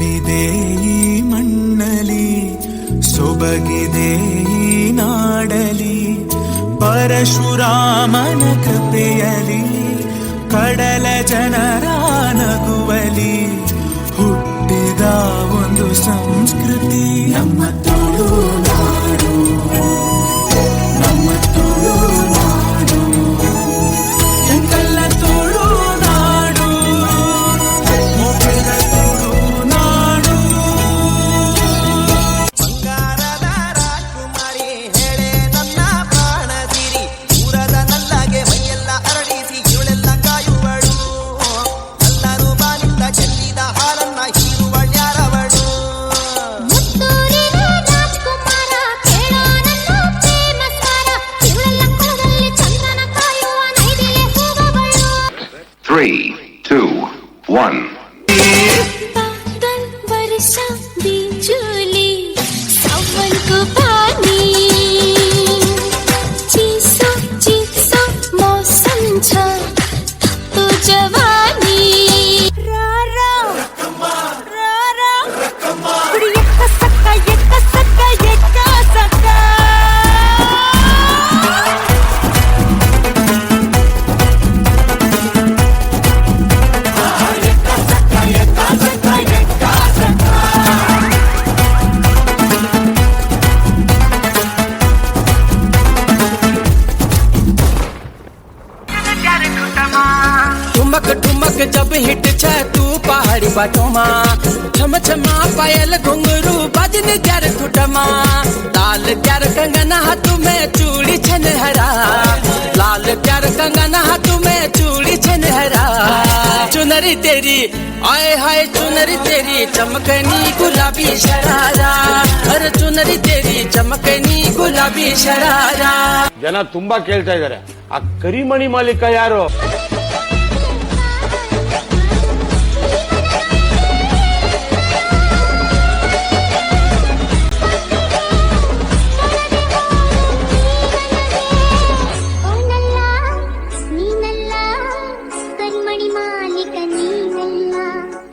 ತುಂಬಿದೆ ಈ ಮಣ್ಣಲಿ, ಸೊಬಗಿದೆ ಈ ನಾಡಲಿ, ಪರಶುರಾಮನ ಕೃಪೆಯಲಿ, ಕಡಲ ಜನರ ನಗುವಲಿ ಹುಟ್ಟಿದ ಒಂದು ಸಂಸ್ಕೃತಿ ನಮ್ಮ ತುಳುನಾಡು, ನಮ್ಮ ತುಳುನಾಡು, ಎಂಕಲ್ಲ ತುಳುನಾಡು, ಮೊಗದ ತುಳುನಾಡು. ಬಂಗಾರದ ರಾಜಕುಮಾರಿ ಹೇಳೆ ನನ್ನ ಪ್ರಾಣದಿರಿ, ದೂರದ ನಲ್ಲಗೆ ಮೈಯೆಲ್ಲ ಅರಳಿಸಿ ಇವಳೆಲ್ಲ ಕಾಯುವಳು, ಎಲ್ಲರೂ ಬಾನಿಂದ ಚೆಲ್ಲಿದ ಹಾಲನ್ನ ಹೀರುವಳ್ಯಾರವಳು. Three, two, one. बादल वर्षा बिजुली सावन को पानी, चिसो चिसो मौसम छ तो जवानी. रारा रारा एक सका एक सका एक सका. ठुमक ठुमक जब हिट छ तू पहाड़ी बाटोमा, छम छमा पायल घुंघरू बजन ग्यार खुटमा, लाल प्यार कंगना हाथ में चूड़ी छन हरा, लाल प्यार कंगना हाथ में चूड़ी छन हरा. चुनरी तेरी आए हाय चुनरी तेरी चमकनी गुलाबी शरारा, अरे चुनरी तेरी चमकनी गुलाबी शरारा. ಜನ ತುಂಬಾ ಕೇಳ್ತಾ ಇದಾರೆ, ಆ ಕರಿಮಣಿ ಮಾಲೀಕ ಯಾರು?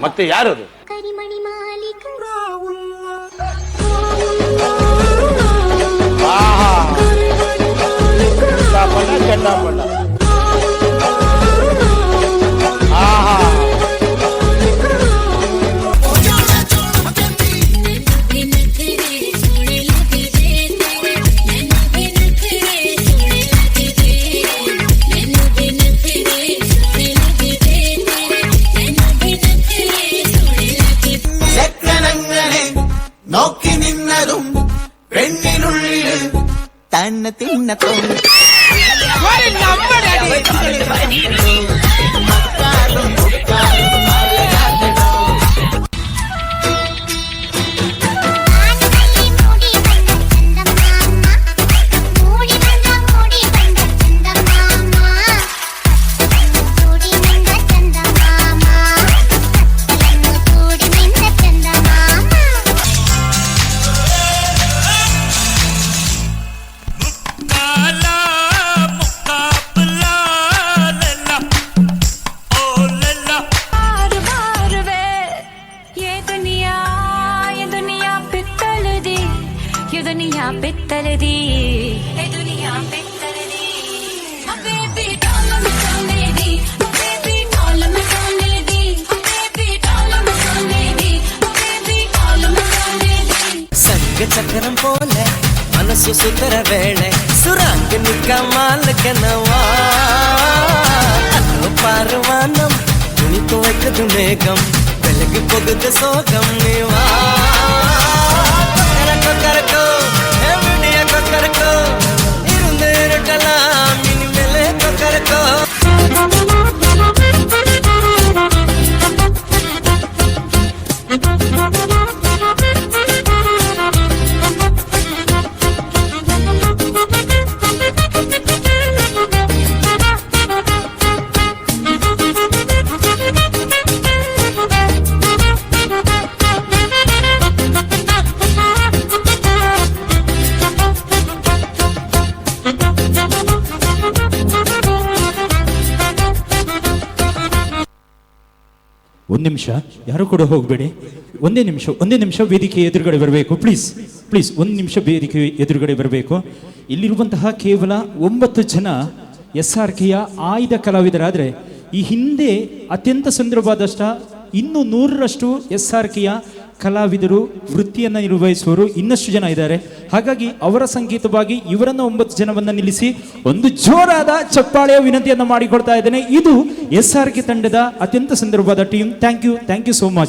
ಮತ್ತೆ ಯಾರದು? ಕರಿಮಣಿ ಮಾಲೀಕ ಚಟಾಪಟ നോക്കി നിന്നതും പെണ്ണിനുള്ളിൽ തന്നെ തിന്നത്തും पित्तलदी ए दुनिया पित्तलदी. बेबी डॉल में सोने दी, बेबी डॉल में सोने दी, बेबी डॉल में सोने दी, बेबी डॉल में सोने दी. संग चक्रम पोले मनसु सुतर वेळे सुरांगनिका मालकनवा, अल्लो पारवानम तुनितो एकदु मेघम वेलगि पोगद सोगम निवा. करको करको हेवडिया को करको इरुंदेर टला मिनि मेले को करको. ಒಂದು ನಿಮಿಷ, ಯಾರು ಕೂಡ ಹೋಗಬೇಡಿ. ಒಂದೇ ನಿಮಿಷ ವೇದಿಕೆ ಎದುರುಗಡೆ ಬರಬೇಕು. ಪ್ಲೀಸ್ ಪ್ಲೀಸ್, ಒಂದು ನಿಮಿಷ ವೇದಿಕೆ ಎದುರುಗಡೆ ಬರಬೇಕು. ಇಲ್ಲಿರುವಂತಹ ಕೇವಲ 9 ಜನ SRKಯ ಆಯ್ದ ಕಲಾವಿದರಾದರೆ ಈ ಹಿಂದೆ ಅತ್ಯಂತ ಸುಂದರವಾದಷ್ಟ ಇನ್ನೂ 100ರಷ್ಟು SRKಯ ಕಲಾವಿದರು ವೃತ್ತಿಯನ್ನು ನಿರ್ವಹಿಸುವವರು ಇನ್ನಷ್ಟು ಜನ ಇದ್ದಾರೆ. ಹಾಗಾಗಿ ಅವರ ಸಂಗೀತವಾಗಿ ಇವರನ್ನು 9 ಜನವನ್ನು ನಿಲ್ಲಿಸಿ ಒಂದು ಜೋರಾದ ಚಪ್ಪಾಳೆಯ ವಿನಂತಿಯನ್ನು ಮಾಡಿಕೊಡ್ತಾ ಇದ್ದೇನೆ. ಇದು SRK ತಂಡದ ಅತ್ಯಂತ ಸುಂದರವಾದ team. Thank you so much.